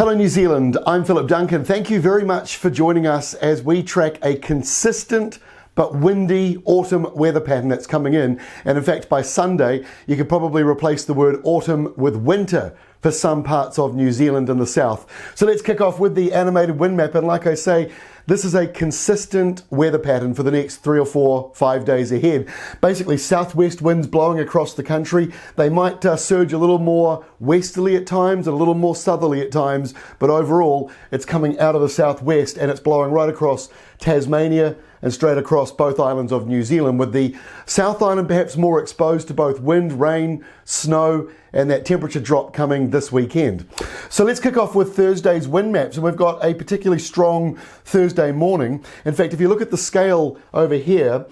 Hello New Zealand, I'm Philip Duncan. Thank you very much for joining us as we track a consistent but windy autumn weather pattern that's coming in. And in fact, by Sunday, you could probably replace the word autumn with winter for some parts of New Zealand and the south. So let's kick off with the animated wind map. And like I say, this is a consistent weather pattern for the next 3 or 4, 5 days ahead. Basically, southwest winds blowing across the country. They might surge a little more westerly at times and a little more southerly at times, but overall, it's coming out of the southwest and it's blowing right across Tasmania and straight across both islands of New Zealand, with the South Island perhaps more exposed to both wind, rain, snow, and that temperature drop coming this weekend. So let's kick off with Thursday's wind maps, and we've got a particularly strong Thursday morning. In fact, if you look at the scale over here,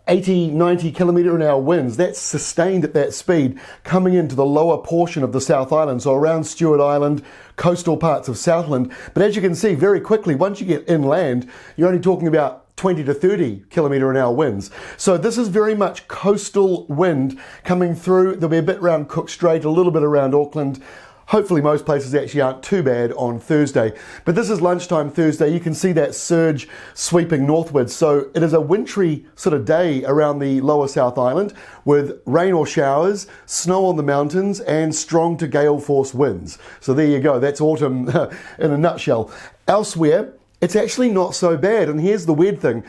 80, 90 kilometre an hour winds, that's sustained at that speed coming into the lower portion of the South Island, so around Stewart Island, coastal parts of Southland. But as you can see very quickly, once you get inland, you're only talking about 20 to 30 kilometre an hour winds. So this is very much coastal wind coming through. There'll be a bit around Cook Strait, a little bit around Auckland. Hopefully most places actually aren't too bad on Thursday. But this is lunchtime Thursday. You can see that surge sweeping northwards. So it is a wintry sort of day around the lower South Island with rain or showers, snow on the mountains, and strong to gale force winds. So there you go. That's autumn in a nutshell. Elsewhere, it's actually not so bad. And here's the weird thing.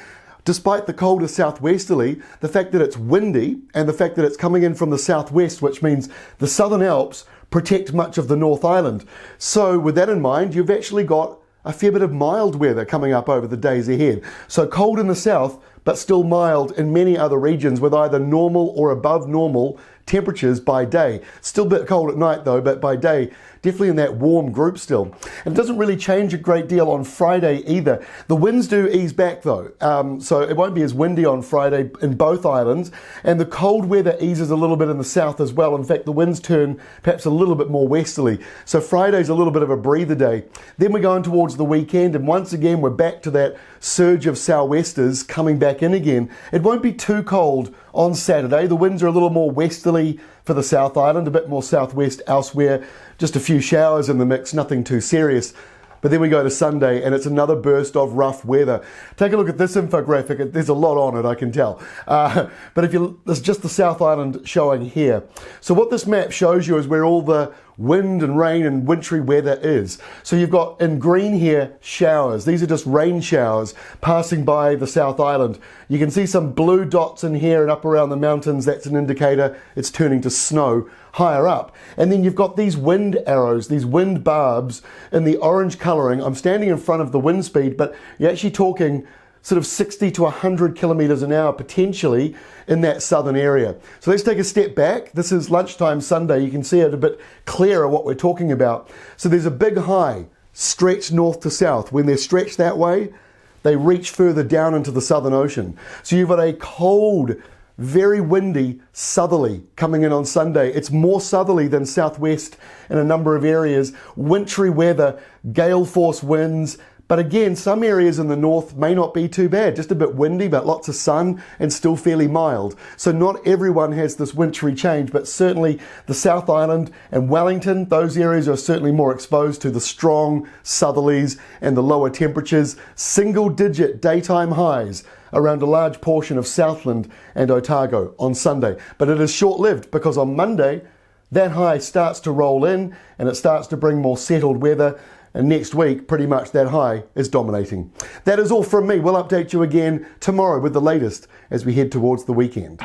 Despite the colder southwesterly, the fact that it's windy and the fact that it's coming in from the southwest, which means the Southern Alps protect much of the North Island. So with that in mind, you've actually got a fair bit of mild weather coming up over the days ahead. So cold in the south, but still mild in many other regions with either normal or above normal temperatures by day. Still a bit cold at night though, but by day, definitely in that warm group still. And it doesn't really change a great deal on Friday either. The winds do ease back though, so it won't be as windy on Friday in both islands, and the cold weather eases a little bit in the south as well. In fact, the winds turn perhaps a little bit more westerly. So Friday's a little bit of a breather day. Then we're going towards the weekend, and once again we're back to that surge of sou'westers coming back in again. It won't be too cold on Saturday. The winds are a little more westerly for the South Island, a bit more southwest elsewhere. Just a few showers in the mix, nothing too serious. But then we go to Sunday and it's another burst of rough weather. Take a look at this infographic. There's a lot on it, I can tell. But there's just the South Island showing here. So what this map shows you is where all the wind and rain and wintry weather is. So you've got in green here showers. These are just rain showers passing by the South Island. You can see some blue dots in here and up around the mountains. That's an indicator it's turning to snow higher up. And then you've got these wind arrows, these wind barbs in the orange colouring. I'm standing in front of the wind speed, but you're actually talking sort of 60 to 100 kilometres an hour potentially in that southern area. So let's take a step back. This is lunchtime Sunday. You can see it a bit clearer what we're talking about. So there's a big high stretched north to south. When they're stretched that way, they reach further down into the Southern Ocean. So you've got a cold, very windy southerly coming in on Sunday. It's more southerly than southwest in a number of areas. Wintry weather, gale force winds. But again, some areas in the north may not be too bad, just a bit windy, but lots of sun and still fairly mild. So not everyone has this wintry change, but certainly the South Island and Wellington, those areas are certainly more exposed to the strong southerlies and the lower temperatures. Single-digit daytime highs around a large portion of Southland and Otago on Sunday. But it is short-lived because on Monday, that high starts to roll in and it starts to bring more settled weather. And next week, pretty much that high is dominating. That is all from me. We'll update you again tomorrow with the latest as we head towards the weekend.